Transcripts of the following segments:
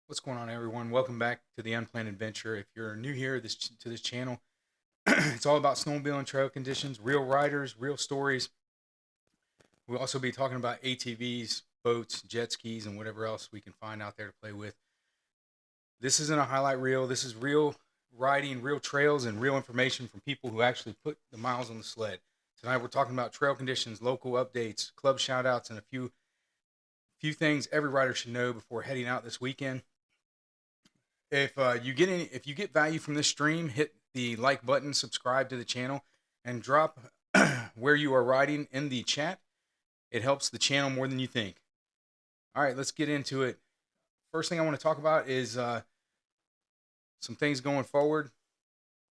What's going on, everyone? Welcome back to the Unplanned Adventure. If you're new here to this channel, it's all about snowmobiling trail conditions, real riders, real stories. We'll also be talking about ATVs, boats, jet skis, and whatever else we can find out there to play with. This isn't a highlight reel. This is real riding, real trails, and real information from people who actually put the miles on the sled. Tonight we're talking about trail conditions, local updates, club shoutouts, and a few things every rider should know before heading out this weekend. If you get value from this stream, hit the like button, subscribe to the channel, and drop where you are riding in the chat. It helps the channel more than you think. All right, let's get into it. First thing I want to talk about is some things going forward.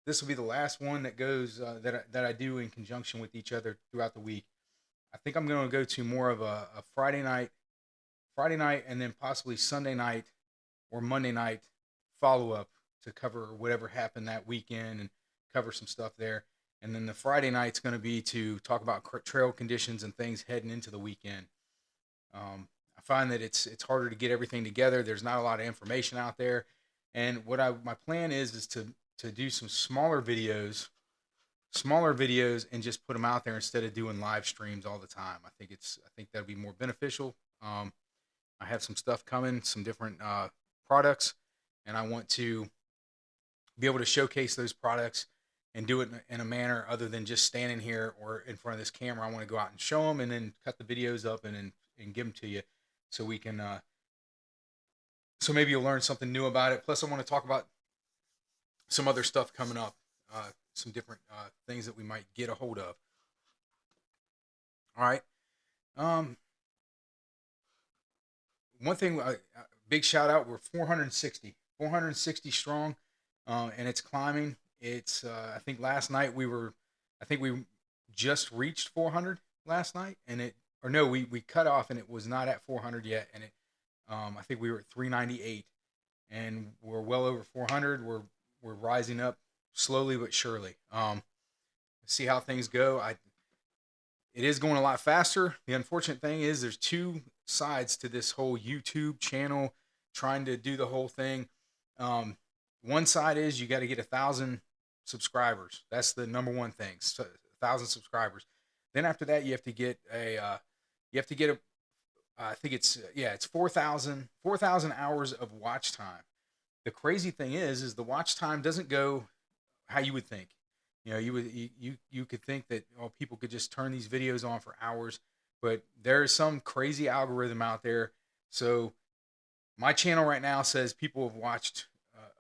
This will be the last one that goes that I do in conjunction with each other throughout the week. I think I'm going to go to more of a Friday night, and then possibly Sunday night or Monday night follow up to cover whatever happened that weekend and cover some stuff there. And then the Friday night's going to be to talk about trail conditions and things heading into the weekend. I find that it's harder to get everything together. There's not a lot of information out there, and my plan is to do some smaller videos, and just put them out there instead of doing live streams all the time. I think that'd be more beneficial. I have some stuff coming, some different products, and I want to be able to showcase those products and do it in a manner other than just standing here or in front of this camera. I want to go out and show them, and then cut the videos up and give them to you, so we can. So maybe you'll learn something new about it. Plus, I want to talk about some other stuff coming up, some different things that we might get a hold of. All right. Um, One thing, big shout out. We're 460 strong, and it's climbing. It's I think last night I think we just reached 400 last night, and it or no, we cut off and it was not at 400 yet, and I think we were at 398, and we're well over 400. We're rising up slowly but surely. See how things go. It is going a lot faster. The unfortunate thing is there's two sides to this whole YouTube channel, trying to do the whole thing. One side is you got to get 1,000 subscribers. That's the number one thing. So 1,000 subscribers. Then after that, you have to get a I think it's 4,000 hours of watch time. The crazy thing is the watch time doesn't go how you would think. You know, you could think that people could just turn these videos on for hours, but there's some crazy algorithm out there. So my channel right now says people have watched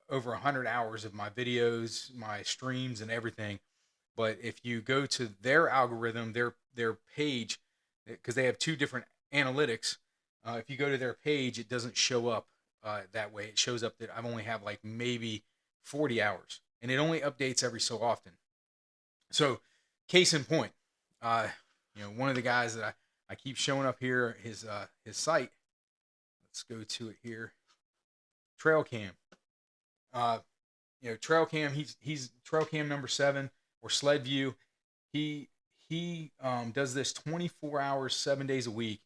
over 100 hours of my videos, my streams, and everything. But if you go to their algorithm, their page, because they have two different analytics, if you go to their page, it doesn't show up that way. It shows up that I've only have like maybe 40 hours, and it only updates every so often. So, case in point, one of the guys that I keep showing up here, his site. Let's go to it here. Trail Cam. Trail Cam. He's Trail Cam number 7 or Sled View. He does this 24 hours, 7 days a week,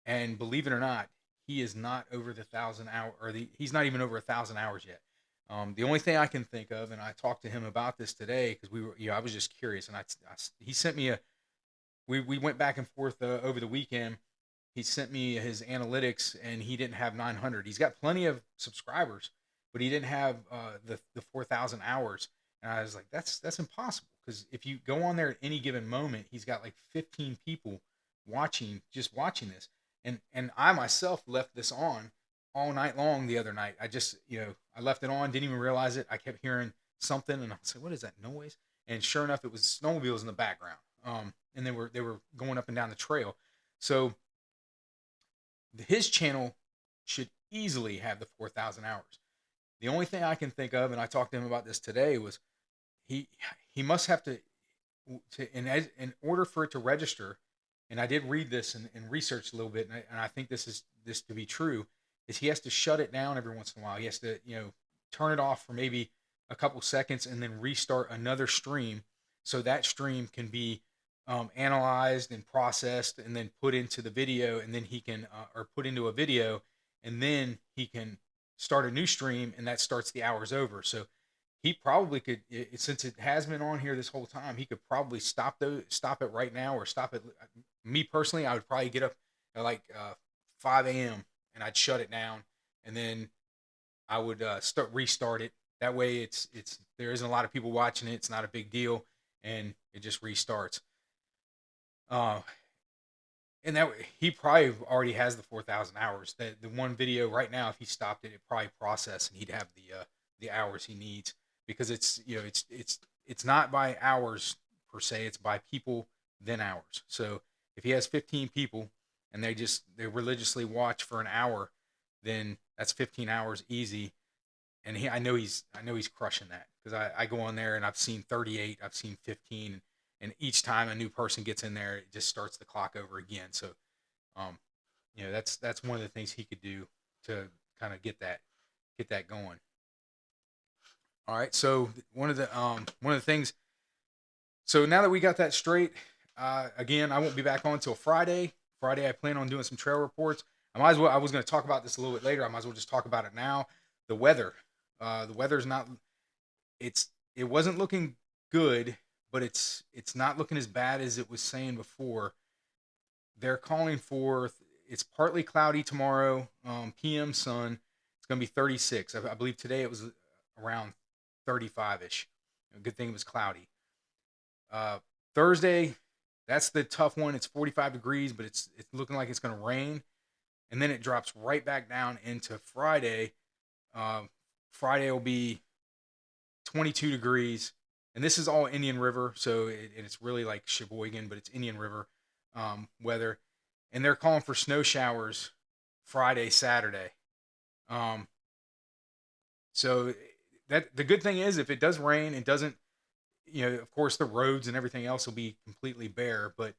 and believe it or not, he is not over the 1,000 hour, he's not even over 1,000 hours yet. The only thing I can think of, and I talked to him about this today because I was just curious, and he sent me we went back and forth over the weekend. He sent me his analytics, and he didn't have 900. He's got plenty of subscribers, but he didn't have the 4,000 hours. And I was like, that's impossible, because if you go on there at any given moment, he's got like 15 people watching this. And I myself left this on all night long the other night. I left it on, didn't even realize it. I kept hearing something, and I was like, what is that noise? And sure enough, it was snowmobiles in the background. And they were going up and down the trail. So his channel should easily have the 4,000 hours. The only thing I can think of, and I talked to him about this today, was he must have to in order for it to register. And I did read this and research a little bit, and I think this to be true, is he has to shut it down every once in a while. He has to, turn it off for maybe a couple seconds and then restart another stream, so that stream can be analyzed and processed and then put into the video, and then he can or put into a video, and then he can start a new stream, and that starts the hours over. So he probably could, since it has been on here this whole time, he could probably stop it right now, or stop it. Me personally, I would probably get up at like 5 a.m. and I'd shut it down, and then I would restart it. That way, there isn't a lot of people watching it. It's not a big deal, and it just restarts. And that he probably already has the 4,000 hours. The one video right now, if he stopped it, it probably process, and he'd have the hours he needs, because it's not by hours per se. It's by people then hours. So if he has 15 people and they religiously watch for an hour, then that's 15 hours easy. And I know he's crushing that, because I go on there and I've seen 38, I've seen 15, and each time a new person gets in there, it just starts the clock over again. So, that's one of the things he could do to kind of get that going. All right. So one of the things. So now that we got that straight, again, I won't be back on until Friday. Friday, I plan on doing some trail reports. I was going to talk about this a little bit later. I might as well just talk about it now. The weather. The weather's not. It wasn't looking good, but it's not looking as bad as it was saying before. They're calling for, it's partly cloudy tomorrow, PM sun. It's going to be 36. I believe today it was around 35-ish. Good thing it was cloudy. Thursday, that's the tough one. It's 45 degrees, but it's looking like it's going to rain. And then it drops right back down into Friday. Friday will be 22 degrees. And this is all Indian River, so it's really like Sheboygan, but it's Indian River weather. And they're calling for snow showers Friday, Saturday. So that the good thing is, if it does rain, it doesn't, of course the roads and everything else will be completely bare, but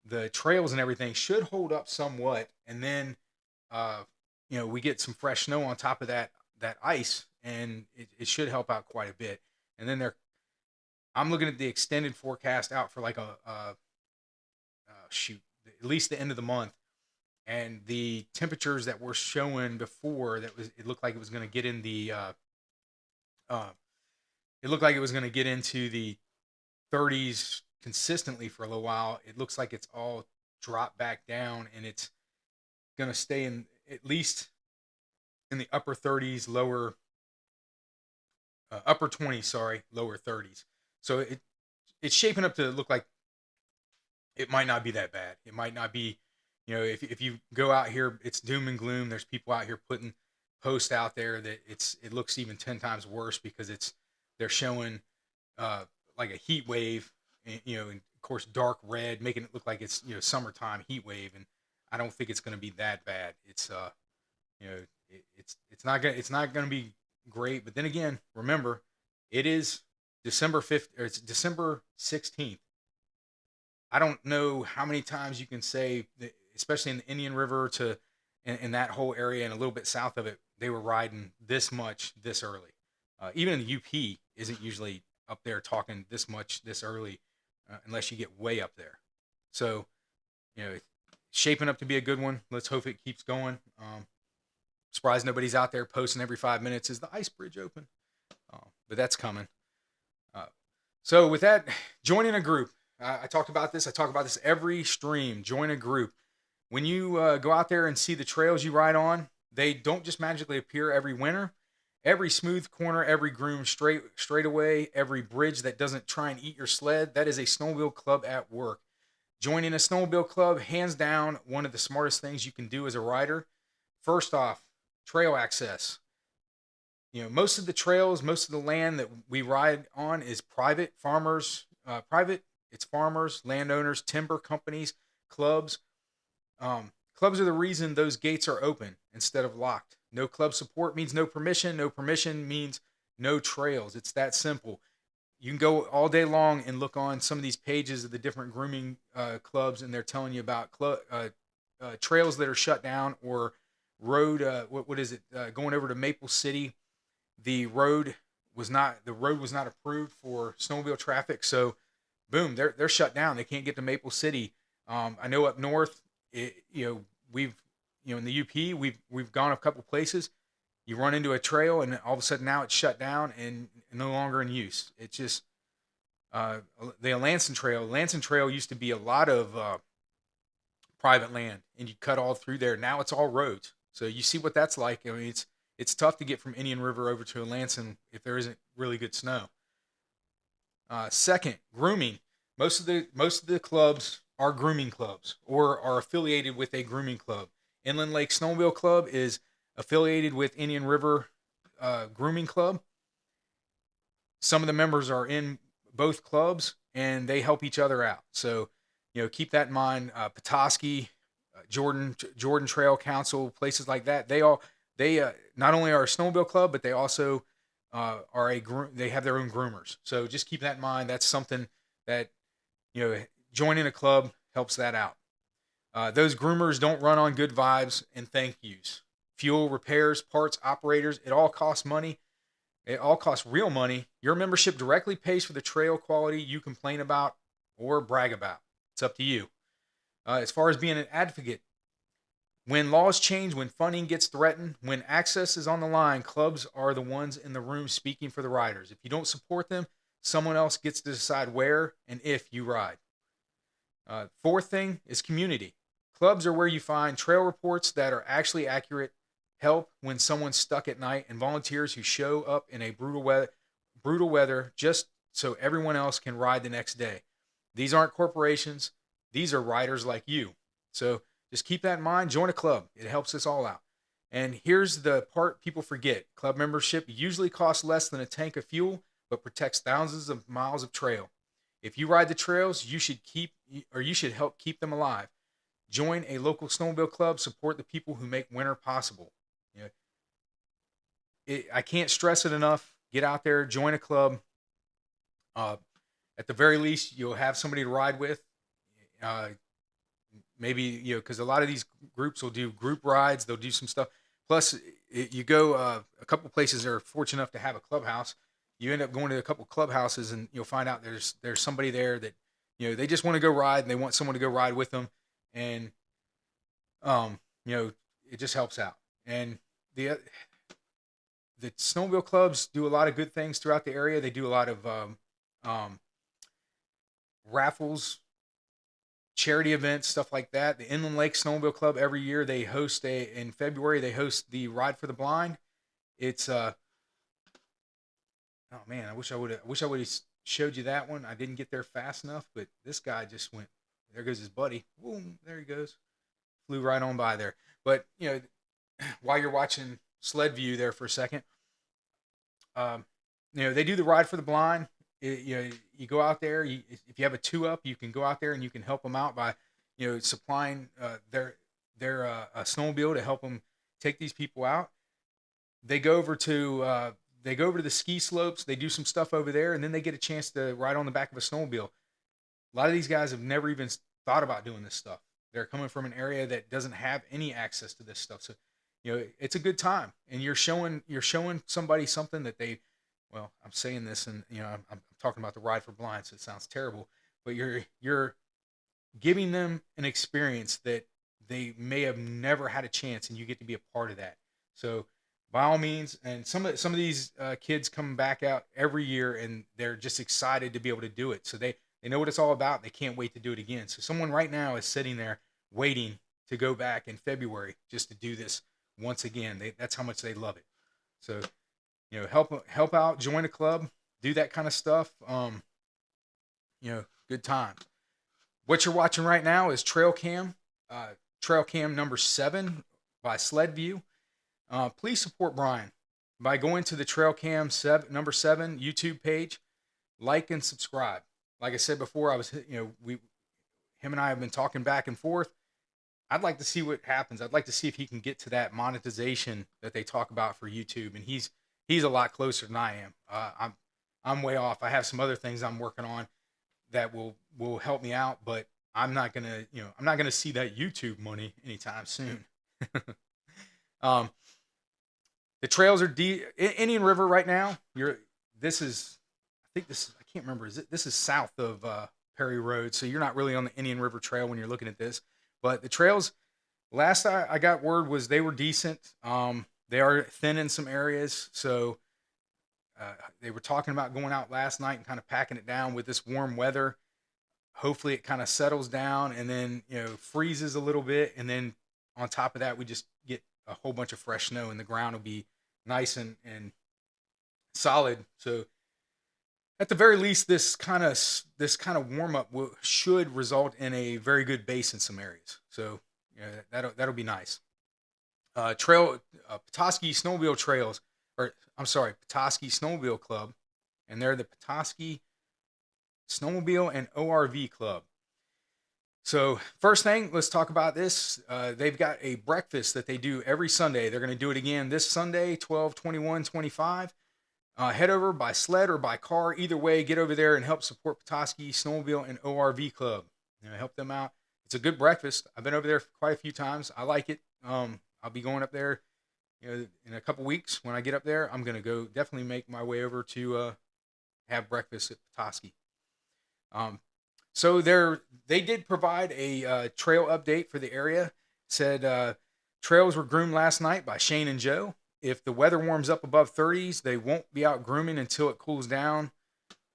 the trails and everything should hold up somewhat. And then, we get some fresh snow on top of that ice, and it should help out quite a bit. And then I'm looking at the extended forecast out for like at least the end of the month. and the temperatures that were showing before, it looked like it was going to get in the uh, it looked like it was going to get into the 30s consistently for a little while. It looks like it's all dropped back down, and it's going to stay in at least in the upper 30s, upper 20s, sorry, lower 30s. So it's shaping up to look like it might not be that bad. It might not be, if you go out here, it's doom and gloom. There's people out here putting posts out there that it looks even 10 times worse because they're showing uh, like a heat wave, and of course dark red, making it look like it's summertime heat wave, and I don't think it's going to be that bad. It's it's not gonna be great. But then again, remember, it is December 5th, or it's December 16th. I don't know how many times you can say that, especially in the Indian River in that whole area and a little bit south of it, they were riding this much this early. Even in the UP isn't usually up there talking this much this early, unless you get way up there. So, it's shaping up to be a good one. Let's hope it keeps going. Surprised nobody's out there posting every 5 minutes. Is the ice bridge open? But that's coming. So with that, joining a group. I talked about this. I talk about this every stream. Join a group. When you go out there and see the trails you ride on, they don't just magically appear every winter. Every smooth corner, every groomed straightaway, every bridge that doesn't try and eat your sled, that is a snowmobile club at work. Joining a snowmobile club, hands down, one of the smartest things you can do as a rider. First off, trail access. Most of the trails, most of the land that we ride on is private. It's farmers, landowners, timber companies, clubs. Clubs are the reason those gates are open instead of locked. No club support means no permission. No permission means no trails. It's that simple. You can go all day long and look on some of these pages of the different grooming clubs, and they're telling you about trails that are shut down or road. What is it? Going over to Maple City, the road was not approved for snowmobile traffic. So, boom, they're shut down. They can't get to Maple City. I know up north, we've in the UP, we've gone a couple places. You run into a trail, and all of a sudden now it's shut down and no longer in use. It's just the Alanson Trail. Alanson Trail used to be a lot of private land, and you cut all through there. Now it's all roads. So you see what that's like. I mean, it's tough to get from Indian River over to Alanson if there isn't really good snow. Second, grooming. Most of the clubs are grooming clubs or are affiliated with a grooming club. Inland Lake Snowmobile Club is affiliated with Indian River Grooming Club. Some of the members are in both clubs, and they help each other out. So, keep that in mind. Petoskey, Jordan Trail Council, places like that. They not only are a snowmobile club, but they also they have their own groomers. So just keep that in mind. That's something that joining a club helps that out. Those groomers don't run on good vibes and thank yous. Fuel, repairs, parts, operators, it all costs money. It all costs real money. Your membership directly pays for the trail quality you complain about or brag about. It's up to you. As far as being an advocate, when laws change, when funding gets threatened, when access is on the line, clubs are the ones in the room speaking for the riders. If you don't support them, someone else gets to decide where and if you ride. Fourth thing is community. Clubs are where you find trail reports that are actually accurate, help when someone's stuck at night, and volunteers who show up in a brutal weather just so everyone else can ride the next day. These aren't corporations. These are riders like you. So just keep that in mind. Join a club. It helps us all out. And here's the part people forget. Club membership usually costs less than a tank of fuel, but protects thousands of miles of trail. If you ride the trails, you should help keep them alive. Join a local snowmobile club. Support the people who make winter possible. I can't stress it enough. Get out there, join a club. At the very least, you'll have somebody to ride with. Maybe, because a lot of these groups will do group rides. They'll do some stuff. Plus, you go a couple places that are fortunate enough to have a clubhouse. You end up going to a couple clubhouses, and you'll find out there's somebody there that they just want to go ride, and they want someone to go ride with them. And You know, it just helps out. And the the snowmobile clubs do a lot of good things throughout the area. They do a lot of um, raffles, charity events, stuff like that. The Inland Lake Snowmobile Club every year they host in February they host the Ride for the Blind. It's oh man, I wish I would have showed you that one. I didn't get there fast enough, but this guy just went. There goes his buddy. Boom, there he goes. Flew right on by there. But you know, while you're watching Sled View there for a second, um, you know they do the Ride for the Blind. You know, you go out there. If you have a two up, you can go out there and you can help them out by, you know, supplying their a snowmobile to help them take these people out. They go over to the ski slopes. They do some stuff over there, and then they get a chance to ride on the back of a snowmobile. A lot of these guys have never even thought about doing this stuff. They're coming from an area that doesn't have any access to this stuff. So, you know, it's a good time, and you're showing somebody something that they. Well, I'm saying this, and you know, I'm talking about the Ride for Blind, so it sounds terrible, but you're giving them an experience that they may have never had a chance, and you get to be a part of that. So, by all means, and some of these kids come back out every year, and they're just excited to be able to do it. So they know what it's all about. They can't wait to do it again. So someone right now is sitting there waiting to go back in February just to do this once again. That's how much they love it. So you know, help out, join a club, do that kind of stuff. You know, good time. What you're watching right now is Trail Cam number 7 by Sled View. Please support Brian by going to the Trail Cam number 7 YouTube page, like and subscribe. Like I said before, him and I have been talking back and forth. I'd like to see what happens. I'd like to see if he can get to that monetization that they talk about for YouTube, and he's a lot closer than I am. I'm way off. I have some other things I'm working on that will help me out, but I'm not gonna see that YouTube money anytime soon. um, the trails are Indian River right now. This is I think this I can't remember. This is south of Perry Road, so you're not really on the Indian River Trail when you're looking at this. But the trails, last I got word was they were decent. They are thin in some areas, so they were talking about going out last night and kind of packing it down with this warm weather. Hopefully, it kind of settles down and then freezes a little bit, and then on top of that, we just get a whole bunch of fresh snow, and the ground will be nice and solid. So, at the very least, this kind of warm up should result in a very good base in some areas. So, that'll be nice. Petoskey Snowmobile Trails, or I'm sorry, Petoskey Snowmobile Club, and they're the Petoskey Snowmobile and ORV Club. So first thing, let's talk about this. They've got a breakfast that they do every Sunday. They're going to do it again this Sunday, 12/21/25. Head over by sled or by car. Either way, get over there and help support Petoskey Snowmobile and ORV Club. Help them out. It's a good breakfast. I've been over there quite a few times. I like it. I'll be going up there, in a couple weeks. When I get up there, I'm gonna go definitely make my way over to have breakfast at Petoskey. So they did provide a trail update for the area. Said trails were groomed last night by Shane and Joe. If the weather warms up above 30s, they won't be out grooming until it cools down.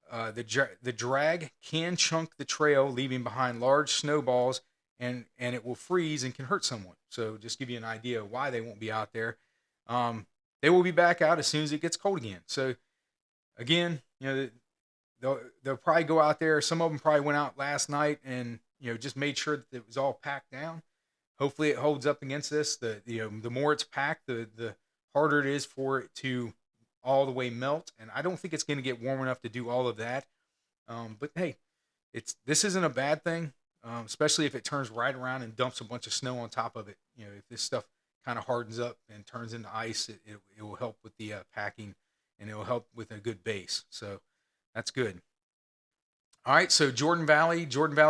The drag can chunk the trail, leaving behind large snowballs, and it will freeze and can hurt someone. So just give you an idea of why they won't be out there. They will be back out as soon as it gets cold again. So again, they'll probably go out there. Some of them probably went out last night and just made sure that it was all packed down. Hopefully it holds up against this. The more it's packed, the harder it is for it to all the way melt. And I don't think it's going to get warm enough to do all of that. But hey, this isn't a bad thing, especially if it turns right around and dumps a bunch of snow on top of it. If this stuff kind of hardens up and turns into ice, it will help with the packing, and it will help with a good base. So that's good. All right, so Jordan Valley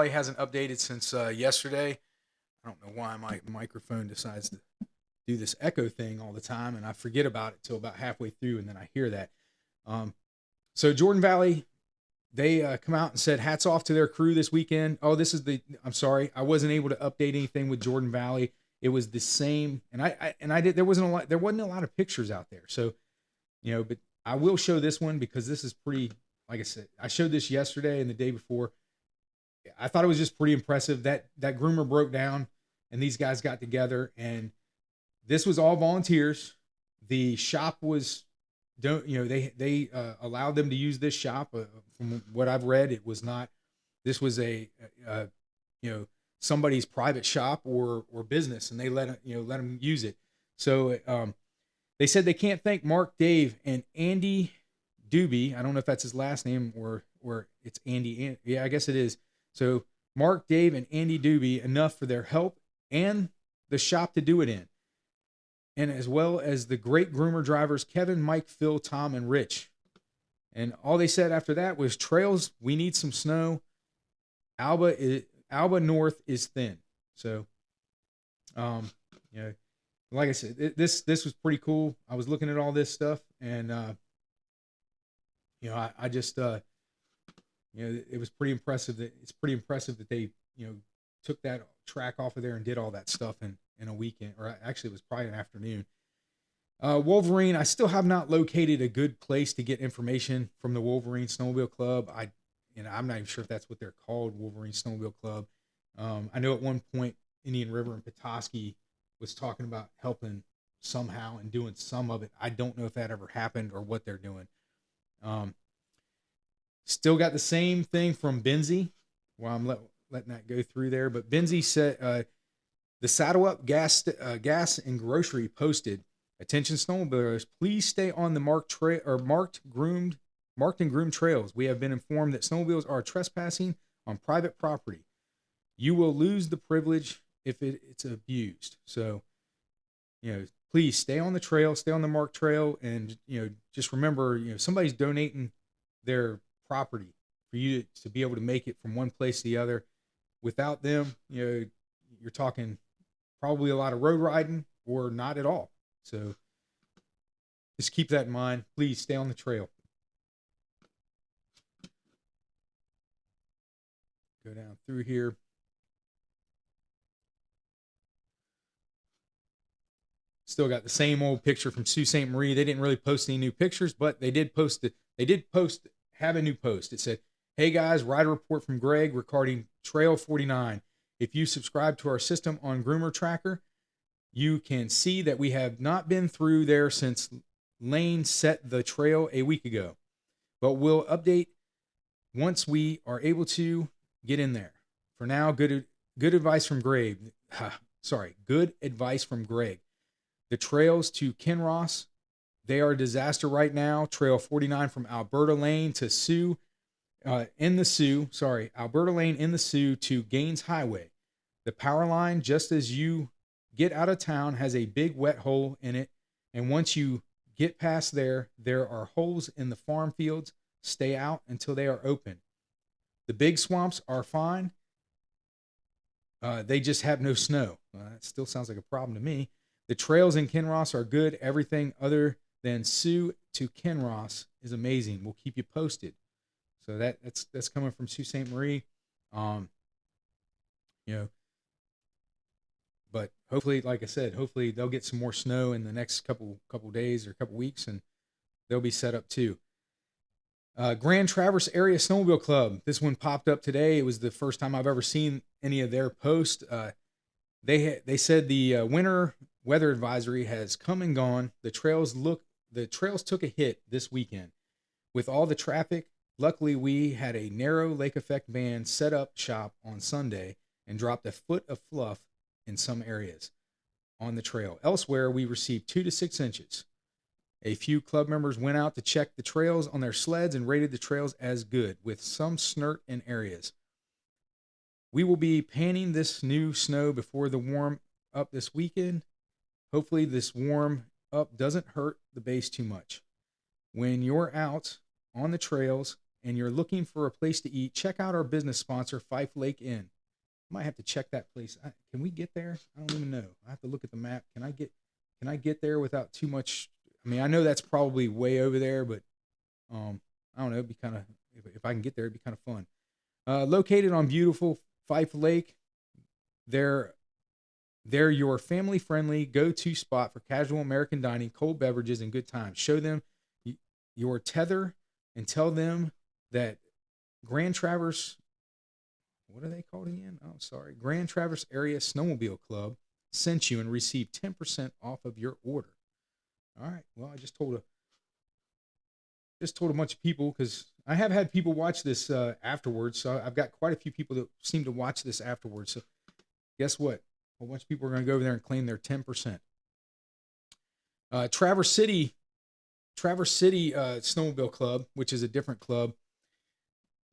hasn't updated since yesterday. I don't know why my microphone decides to do this echo thing all the time, and I forget about it till about halfway through, and then I hear that. So Jordan Valley, they come out and said hats off to their crew this weekend. Oh, I'm sorry, I wasn't able to update anything with Jordan Valley. it was the same. And I did, there wasn't a lot of pictures out there. So, but I will show this one because this is pretty, like I said, I showed this yesterday and the day before. I thought it was just pretty impressive that groomer broke down and these guys got together, and this was all volunteers. The shop was, they allowed them to use this shop. From what I've read, it was not, this was somebody's private shop or business, and they let them use it. So they said they can't thank Mark, Dave, and Andy Doobie. I don't know if that's his last name or it's Andy. Yeah, I guess it is. So Mark, Dave, and Andy Doobie enough for their help and the shop to do it in. And as well as the great groomer drivers, Kevin, Mike, Phil, Tom, and Rich. And all they said after that was, trails, we need some snow. Alba North is thin. So, like I said, this was pretty cool. I was looking at all this stuff, and I just it was pretty impressive. It's pretty impressive that they took that track off of there and did all that stuff in a weekend, or actually it was probably an afternoon. Wolverine, I still have not located a good place to get information from the Wolverine Snowmobile Club. I'm not even sure if that's what they're called, Wolverine Snowmobile Club. I know at one point Indian River and Petoskey was talking about helping somehow and doing some of it. I don't know if that ever happened or what they're doing. Still got the same thing from Benzie. Well, I'm letting that go through there. But Benzie said the Saddle Up gas and grocery posted, attention snowmobilers, please stay on the marked and groomed trails. We have been informed that snowmobiles are trespassing on private property. You will lose the privilege if it's abused. So, please stay on the trail, stay on the marked trail, and just remember, somebody's donating their property for you to be able to make it from one place to the other. Without them, you're talking probably a lot of road riding or not at all. So just keep that in mind. Please stay on the trail. Go down through here. Still got the same old picture from Sault Ste. Marie. They didn't really post any new pictures, but they did have a new post. It said, hey guys, rider report from Greg regarding Trail 49. If you subscribe to our system on Groomer Tracker, you can see that we have not been through there since Lane set the trail a week ago, but we'll update once we are able to get in there. For now, good advice from Greg. Good advice from Greg. The trails to Kinross, they are a disaster right now. Trail 49 from Alberta Lane to Alberta Lane in the Sioux to Gaines Highway. The power line, just as you get out of town, has a big wet hole in it. And once you get past there are holes in the farm fields. Stay out until they are open. The big swamps are fine. They just have no snow. That still sounds like a problem to me. The trails in Kinross are good. Everything other than Sioux to Kinross is amazing. We'll keep you posted. So that's coming from Sault Ste. Marie. But hopefully, like I said, hopefully they'll get some more snow in the next couple days or couple weeks, and they'll be set up too. Grand Traverse Area Snowmobile Club. This one popped up today. It was the first time I've ever seen any of their posts. They said the winter weather advisory has come and gone. The trails took a hit this weekend with all the traffic. Luckily, we had a narrow lake effect band set up shop on Sunday and dropped a foot of fluff in some areas on the trail. Elsewhere, we received 2 to 6 inches. A few club members went out to check the trails on their sleds and rated the trails as good, with some snert in areas. We will be panning this new snow before the warm up this weekend. Hopefully this warm up doesn't hurt the base too much. When you're out on the trails and you're looking for a place to eat, check out our business sponsor, Fife Lake Inn. I might have to check that place. Can we get there? I don't even know. I have to look at the map. Can I get there without too much? I mean, I know that's probably way over there, but I don't know. It'd be kind of, if I can get there, it'd be kind of fun. Located on beautiful Fife Lake, their They're your family-friendly go-to spot for casual American dining, cold beverages, and good times. Show them your tether and tell them that Grand Traverse, what are they called again? Oh, sorry. Grand Traverse Area Snowmobile Club sent you and received 10% off of your order. All right. Well, I just told a bunch of people, because I have had people watch this afterwards. So I've got quite a few people that seem to watch this afterwards. So guess what? A bunch of people are going to go over there and claim their 10%. Traverse City Snowmobile Club, which is a different club,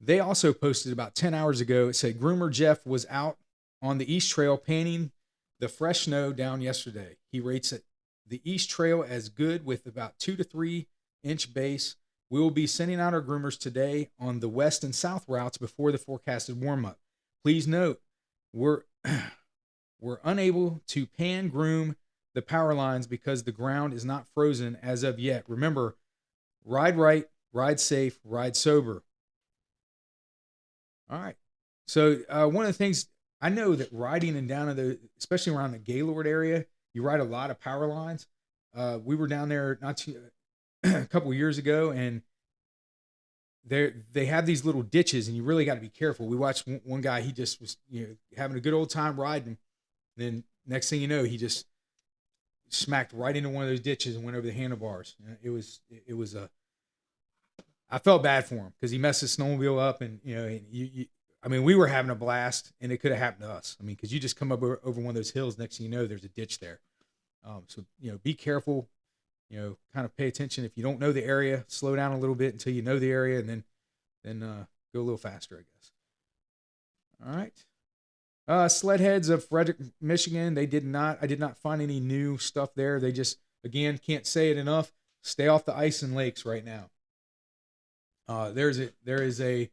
they also posted about 10 hours ago. It said groomer Jeff was out on the East Trail panning the fresh snow down yesterday. He rates it the East Trail as good with about 2 to 3 inch base. We will be sending out our groomers today on the west and south routes before the forecasted warm up. Please note, we're unable to pan groom the power lines because the ground is not frozen as of yet. Remember, ride right, ride safe, ride sober. All right. So one of the things I know that riding and down in especially around the Gaylord area, you ride a lot of power lines. We were down there a couple of years ago, and they have these little ditches, and you really got to be careful. We watched one guy; he just was having a good old time riding. Then next thing you know, he just smacked right into one of those ditches and went over the handlebars. It was I felt bad for him because he messed his snowmobile up, and I mean, we were having a blast, and it could have happened to us. I mean, because you just come up over one of those hills, next thing you know, there's a ditch there. So be careful. Kind of pay attention. If you don't know the area, slow down a little bit until you know the area, and then go a little faster, I guess. All right. Sledheads of Frederick, Michigan. I did not find any new stuff there. They just, again, can't say it enough. Stay off the ice and lakes right now. There is a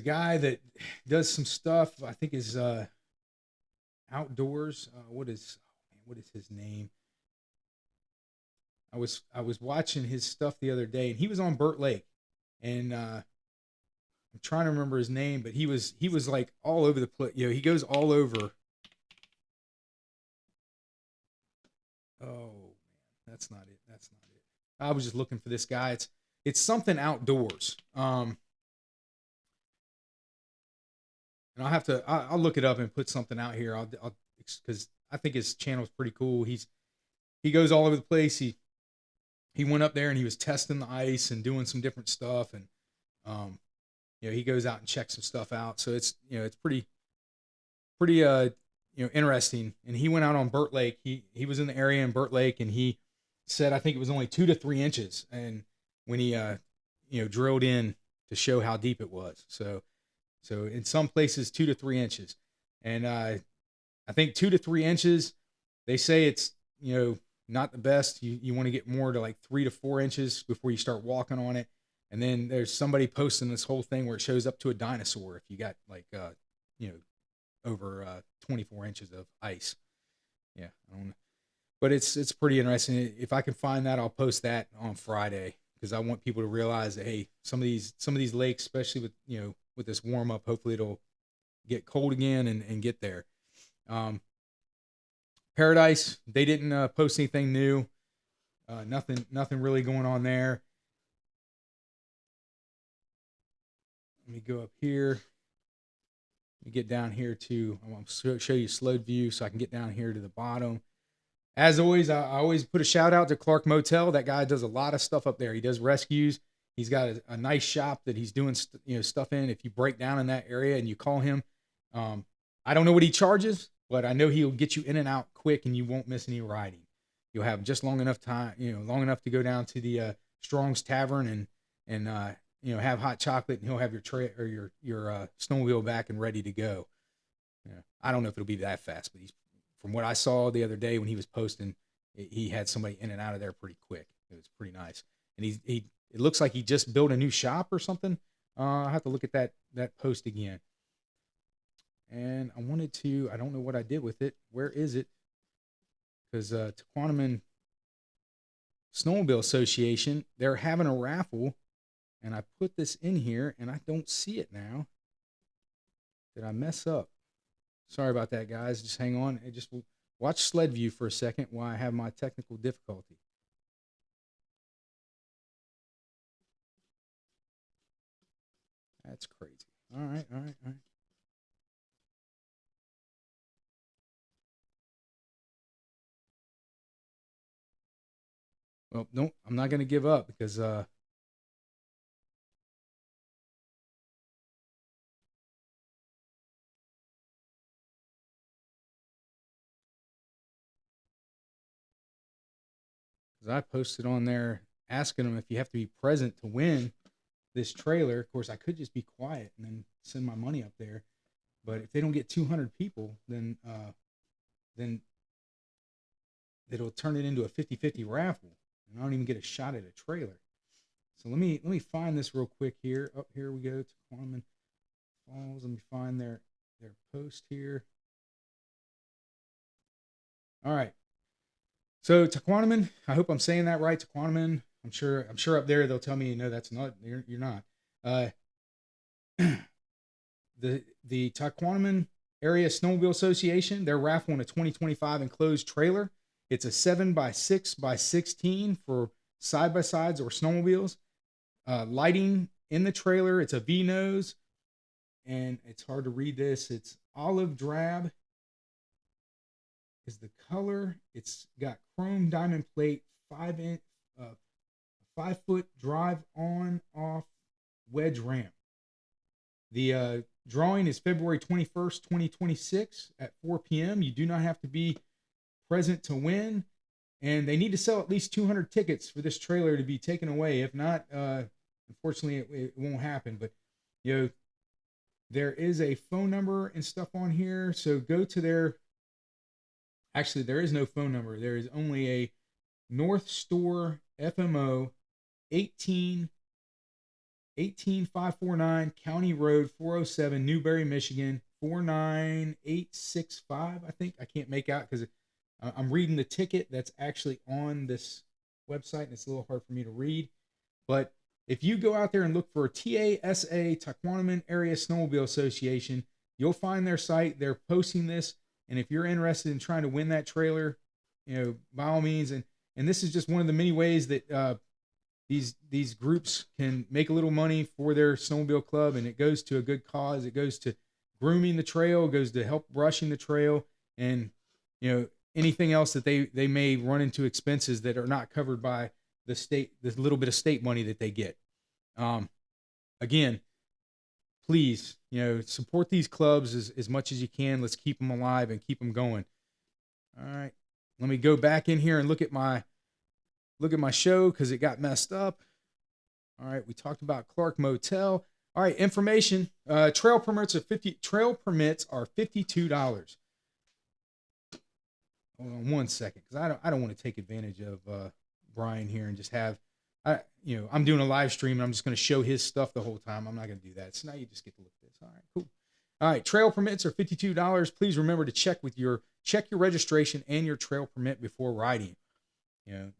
guy that does some stuff. I think is outdoors. What is his name? I was watching his stuff the other day, and he was on Burt Lake, and I'm trying to remember his name, but he was like all over the place. He goes all over. Oh man, that's not it. I was just looking for this guy. It's something outdoors. And I'll look it up and put something out here. I'll because I think his channel is pretty cool. He goes all over the place. He went up there and he was testing the ice and doing some different stuff, and he goes out and checks some stuff out. So it's it's pretty interesting. And he went out on Burt Lake. He was in the area in Burt Lake, and he said I think it was only 2 to 3 inches, and when he drilled in to show how deep it was. So in some places 2 to 3 inches, and I think 2 to 3 inches, they say it's not the best. You want to get more to like 3 to 4 inches before you start walking on it. And then there's somebody posting this whole thing where it shows up to a dinosaur if you got like over 24 inches of ice. Yeah, I don't know. But it's pretty interesting. If I can find that, I'll post that on Friday, because I want people to realize that, hey, some of these lakes, especially with this warm up, hopefully it'll get cold again and get there. Paradise, they didn't post anything new. Nothing really going on there. Let me go up here. Let me get down here to, I want to show you slowed view so I can get down here to the bottom. As always, I always put a shout out to Clark Motel. That guy does a lot of stuff up there. He does rescues. He's got a nice shop that he's doing stuff in. If you break down in that area and you call him, I don't know what he charges, but I know he'll get you in and out quick, and you won't miss any riding. You'll have just long enough time, long enough to go down to the Strong's Tavern and have hot chocolate, and he'll have your tray or your snowmobile back and ready to go. I don't know if it'll be that fast, but from what I saw the other day when he was posting, he had somebody in and out of there pretty quick. It was pretty nice, and it looks like he just built a new shop or something. I'll have to look at that post again. And I don't know what I did with it. Where is it? Because Tequanimon Snowmobile Association, they're having a raffle, and I put this in here, and I don't see it now. Did I mess up? Sorry about that, guys. Just hang on. Just watch Sled View for a second while I have my technical difficulty. That's crazy. All right, all right, all right. Well, no, I'm not going to give up because I posted on there asking them if you have to be present to win this trailer. Of course, I could just be quiet and then send my money up there. But if they don't get 200 people, then it'll turn it into a 50-50 raffle, and I don't even get a shot at a trailer. So let me find this real quick here. Up here we go to Quantum Falls. Let me find their post here. All right. So Tequanimon, I hope I'm saying that right. Tequanimon. I'm sure up there they'll tell me no, that's not. You're not. The Tequanimon Area Snowmobile Association, they're raffling a 2025 enclosed trailer. It's a 7x6x16 for side by sides or snowmobiles. Lighting in the trailer. It's a V nose, and it's hard to read this. It's olive drab is the color. It's got chrome diamond plate, 5-foot drive on off wedge ramp. The drawing is February 21st, 2026 at 4 p.m. You do not have to be present to win, and they need to sell at least 200 tickets for this trailer to be taken away. If not, unfortunately, it won't happen. But there is a phone number and stuff on here, so go to their. Actually, there is no phone number. There is only a North Store FMO 18549 County Road 407 Newberry, Michigan 49865. I think I can't make out because I'm reading the ticket that's actually on this website and it's a little hard for me to read. But if you go out there and look for TASA, Tequanimon Area Snowmobile Association, you'll find their site. They're posting this. And if you're interested in trying to win that trailer, by all means, and this is just one of the many ways that these groups can make a little money for their snowmobile club, and it goes to a good cause. It goes to grooming the trail, it goes to help brushing the trail, and anything else that they may run into expenses that are not covered by the state, the little bit of state money that they get. Again, please, support these clubs as much as you can. Let's keep them alive and keep them going. All right. Let me go back in here and look at my show because it got messed up. All right. We talked about Clark Motel. All right. Information. Trail permits are $52. Hold on one second because I don't want to take advantage of Brian here and just have I'm doing a live stream and I'm just going to show his stuff the whole time. I'm not going to do that. So now you just get to look at this. All right, cool. All right, trail permits are $52. Please remember to check your registration and your trail permit before riding.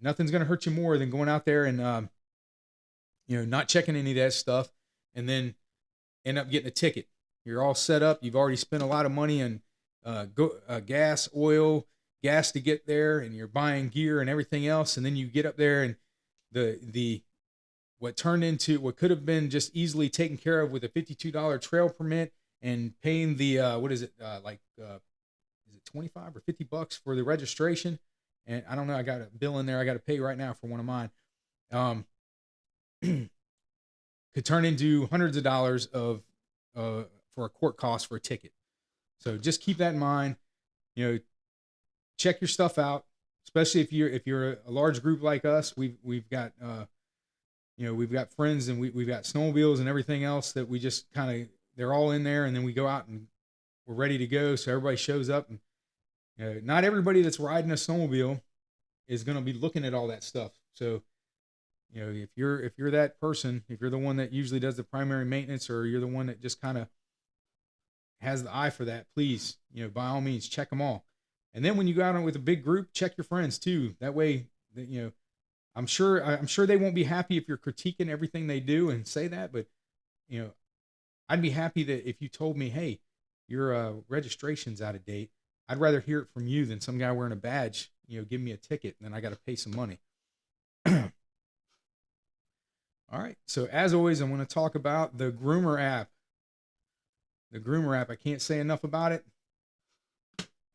Nothing's going to hurt you more than going out there and not checking any of that stuff and then end up getting a ticket. You're all set up. You've already spent a lot of money on gas, oil, gas to get there, and you're buying gear and everything else, and then you get up there and what turned into what could have been just easily taken care of with a $52 trail permit and paying the is it 25 or $50 for the registration, and I don't know, I got a bill in there I got to pay right now for one of mine, could turn into hundreds of dollars of for a court cost for a ticket. So just keep that in mind. Check your stuff out. Especially if you're a large group like us, we've got we've got friends and we've got snowmobiles and everything else that we just they're all in there, and then we go out and we're ready to go. So everybody shows up, and not everybody that's riding a snowmobile is going to be looking at all that stuff. So if you're that person, if you're the one that usually does the primary maintenance, or you're the one that just kind of has the eye for that, please by all means check them all. And then when you go out with a big group, check your friends too. That way, I'm sure they won't be happy if you're critiquing everything they do and say that, but I'd be happy that if you told me, hey, your registration's out of date. I'd rather hear it from you than some guy wearing a badge, giving me a ticket, and then I got to pay some money. All right. So as always, I'm going to talk about the Groomer app. The Groomer app. I can't say enough about it.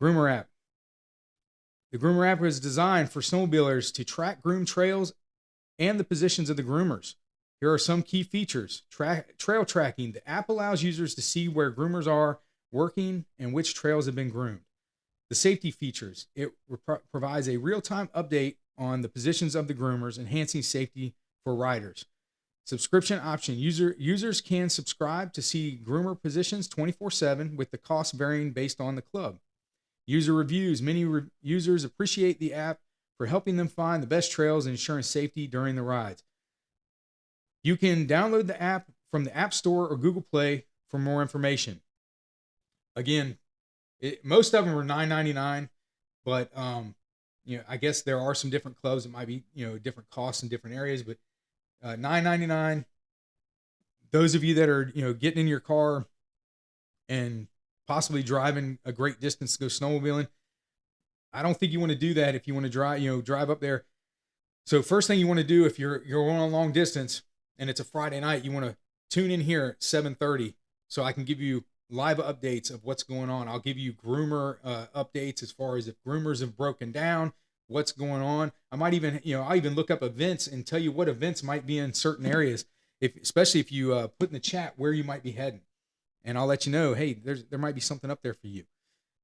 Groomer app. The Groomer app was designed for snowmobilers to track groom trails and the positions of the groomers. Here are some key features. Trail tracking. The app allows users to see where groomers are working and which trails have been groomed. The safety features. It provides a real-time update on the positions of the groomers, enhancing safety for riders. Subscription option. Users can subscribe to see groomer positions 24/7 with the cost varying based on the club. User reviews. Many users appreciate the app for helping them find the best trails and ensuring safety during the rides. You can download the app from the App Store or Google Play for more information. Again, most of them are $9.99, but I guess there are some different clubs that might be different costs in different areas, but $9.99. Those of you that are getting in your car and possibly driving a great distance to go snowmobiling, I don't think you want to do that if you want to drive up there. So first thing you want to do if you're going on a long distance and it's a Friday night, you want to tune in here at 7:30 so I can give you live updates of what's going on. I'll give you groomer updates as far as if groomers have broken down, what's going on. I might even, I'll even look up events and tell you what events might be in certain areas, especially if you put in the chat where you might be heading. And I'll let you know, hey, there might be something up there for you.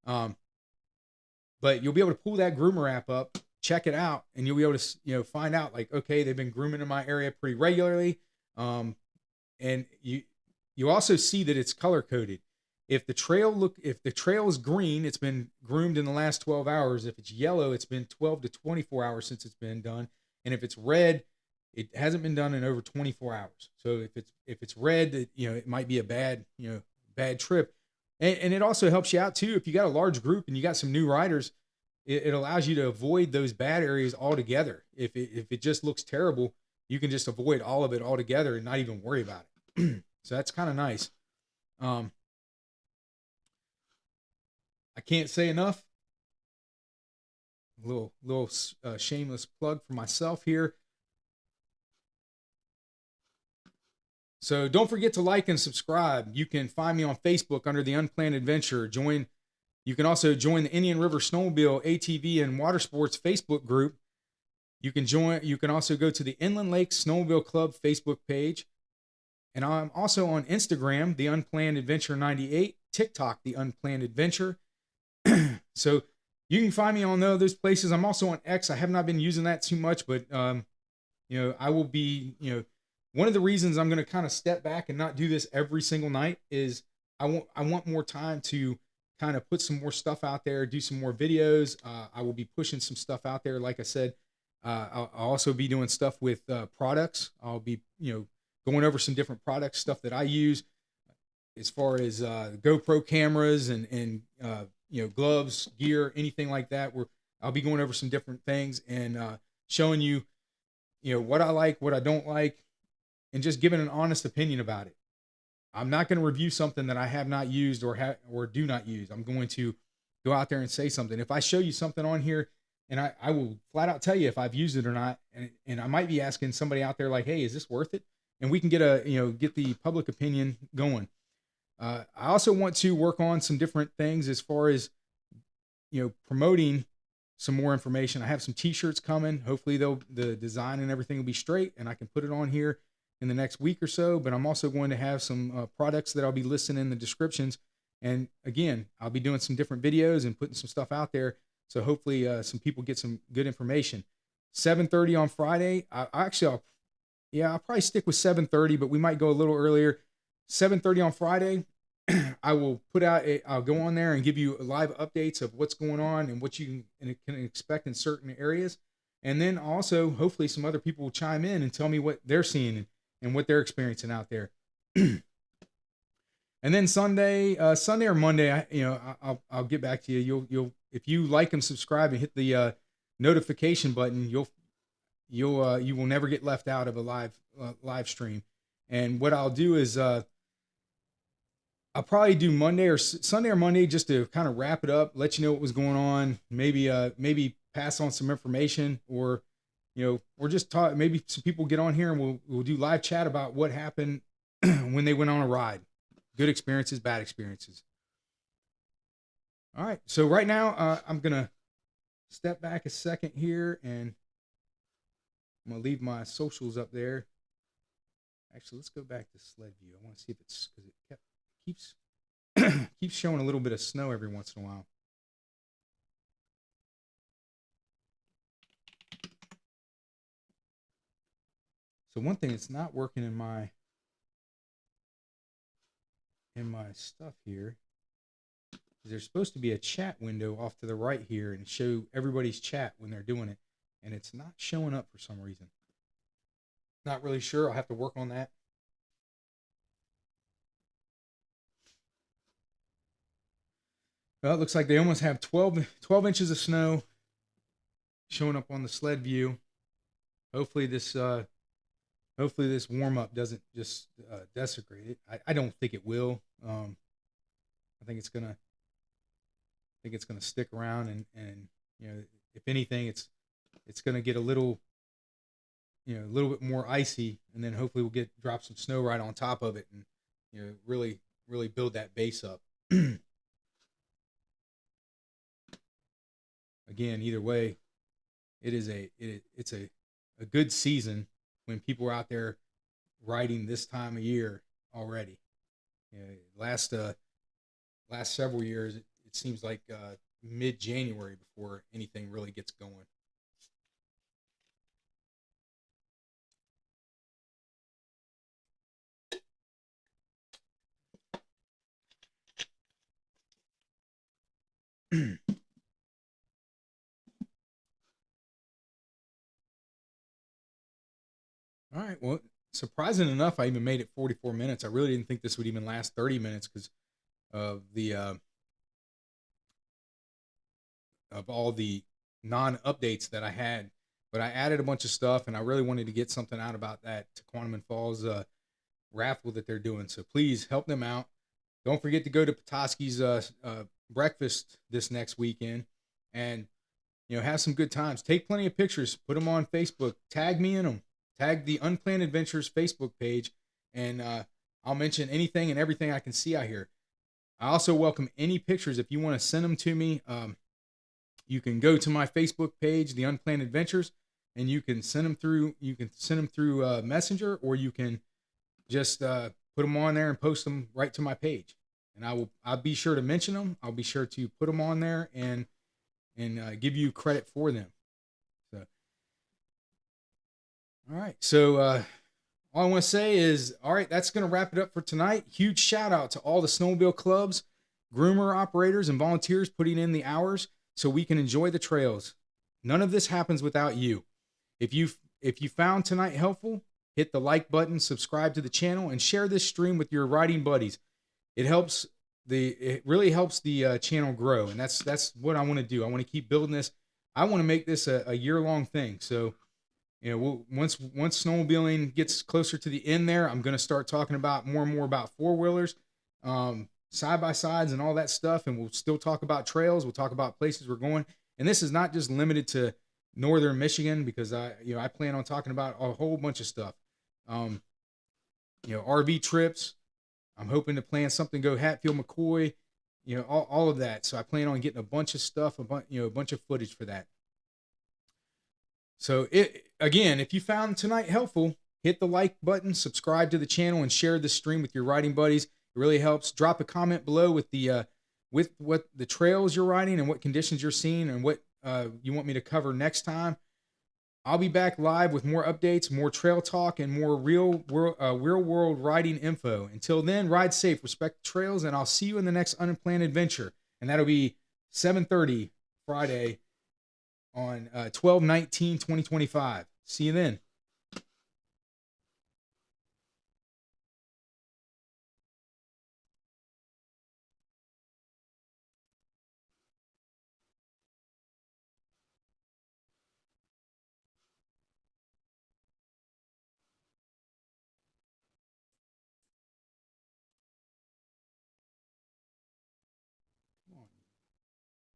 But you'll be able to pull that Groomer app up, check it out, and you'll be able to find out like, okay, they've been grooming in my area pretty regularly. And you also see that it's color coded. If the trail is green, it's been groomed in the last 12 hours. If it's yellow, it's been 12 to 24 hours since it's been done. And if it's red, it hasn't been done in over 24 hours. So if it's red, it might be a bad trip. And it also helps you out too. If you got a large group and you got some new riders, it allows you to avoid those bad areas altogether. If it just looks terrible, you can just avoid all of it altogether and not even worry about it. So that's kind of nice. I can't say enough. A little shameless plug for myself here. So don't forget to like and subscribe. You can find me on Facebook under The Unplanned Adventure. You can also join the Indian River Snowmobile, ATV, and Water Sports Facebook group. You can also go to the Inland Lakes Snowmobile Club Facebook page. And I'm also on Instagram, The Unplanned Adventure 98, TikTok, The Unplanned Adventure. So you can find me on all those places. I'm also on X. I have not been using that too much, but I will be, one of the reasons I'm going to kind of step back and not do this every single night is I want more time to kind of put some more stuff out there, do some more videos. I will be pushing some stuff out there. Like I said, I'll also be doing stuff with products. I'll be, going over some different products, stuff that I use as far as GoPro cameras and gloves, gear, anything like that. I'll be going over some different things and showing you, what I like, what I don't like, and just giving an honest opinion about it. I'm not going to review something that I have not used or do not use. I'm going to go out there and say something. If I show you something on here, and I will flat out tell you if I've used it or not, and I might be asking somebody out there like, hey, is this worth it? And we can get the public opinion going. I also want to work on some different things as far as, promoting some more information. I have some t-shirts coming. Hopefully the design and everything will be straight and I can put it on here in the next week or so, but I'm also going to have some products that I'll be listing in the descriptions. And again, I'll be doing some different videos and putting some stuff out there. So hopefully some people get some good information. 7:30 on Friday. I'll probably stick with 7:30, but we might go a little earlier. 7:30 on Friday. I'll go on there and give you live updates of what's going on and what you can expect in certain areas. And then also, hopefully some other people will chime in and tell me what they're seeing and what they're experiencing out there. And then Sunday or Monday, I'll get back to you. You'll if you like and subscribe and hit the notification button, you will never get left out of a live stream. And what I'll do is I'll probably do Monday or Sunday or Monday just to kind of wrap it up, let you know what was going on, maybe pass on some information, or or just talk. Maybe some people get on here and we'll do live chat about what happened when they went on a ride, good experiences, bad experiences. All right, so right now I'm gonna step back a second here, and I'm gonna leave my socials up there. Actually, let's go back to sled view. I want to see if it's because it keeps keeps showing a little bit of snow every once in a while. So one thing that's not working in my stuff here is there's supposed to be a chat window off to the right here and show everybody's chat when they're doing it, and it's not showing up for some reason. Not really sure. I'll have to work on that. Well, it looks like they almost have 12 inches of snow showing up on the sled view. Hopefully this warm up doesn't just desecrate it. I don't think it will. I think it's gonna stick around, and if anything, it's gonna get a little bit more icy, and then hopefully we'll drop some snow right on top of it, and really build that base up. Again, either way, it's a good season when people are out there riding this time of year already. Last several years, it seems like mid-January before anything really gets going. All right. Well, surprising enough, I even made it 44 minutes. I really didn't think this would even last 30 minutes because of all the non-updates that I had. But I added a bunch of stuff, and I really wanted to get something out about that Tequanimous Falls raffle that they're doing. So please help them out. Don't forget to go to Petoskey's breakfast this next weekend, and have some good times. Take plenty of pictures. Put them on Facebook. Tag me in them. Tag the Unplanned Adventures Facebook page, and I'll mention anything and everything I can see out here. I also welcome any pictures if you want to send them to me. You can go to my Facebook page, The Unplanned Adventures, and you can send them through. You can send them through Messenger, or you can just put them on there and post them right to my page. And I'll be sure to mention them. I'll be sure to put them on there and give you credit for them. So, all right. So all I want to say is, all right, that's going to wrap it up for tonight. Huge shout out to all the snowmobile clubs, groomer operators, and volunteers putting in the hours so we can enjoy the trails. None of this happens without you. If you found tonight helpful, hit the like button, subscribe to the channel, and share this stream with your riding buddies. It really helps the channel grow, and that's what I want to do. I want to keep building this. I want to make this a year-long thing. So, once snowmobiling gets closer to the end there, I'm going to start talking about more and more about four-wheelers, side-by-sides and all that stuff, and we'll still talk about trails. We'll talk about places we're going. And this is not just limited to northern Michigan, because I plan on talking about a whole bunch of stuff. RV trips. I'm hoping to plan something, go Hatfield, McCoy, all of that. So I plan on getting a bunch of stuff, a bunch of footage for that. So again, if you found tonight helpful, hit the like button, subscribe to the channel, and share this stream with your riding buddies. It really helps. Drop a comment below with what the trails you're riding and what conditions you're seeing and what you want me to cover next time. I'll be back live with more updates, more trail talk, and more real world riding info. Until then, ride safe, respect the trails, and I'll see you in the next Unplanned Adventure. And that'll be 7:30 Friday on 12/19/2025. See you then.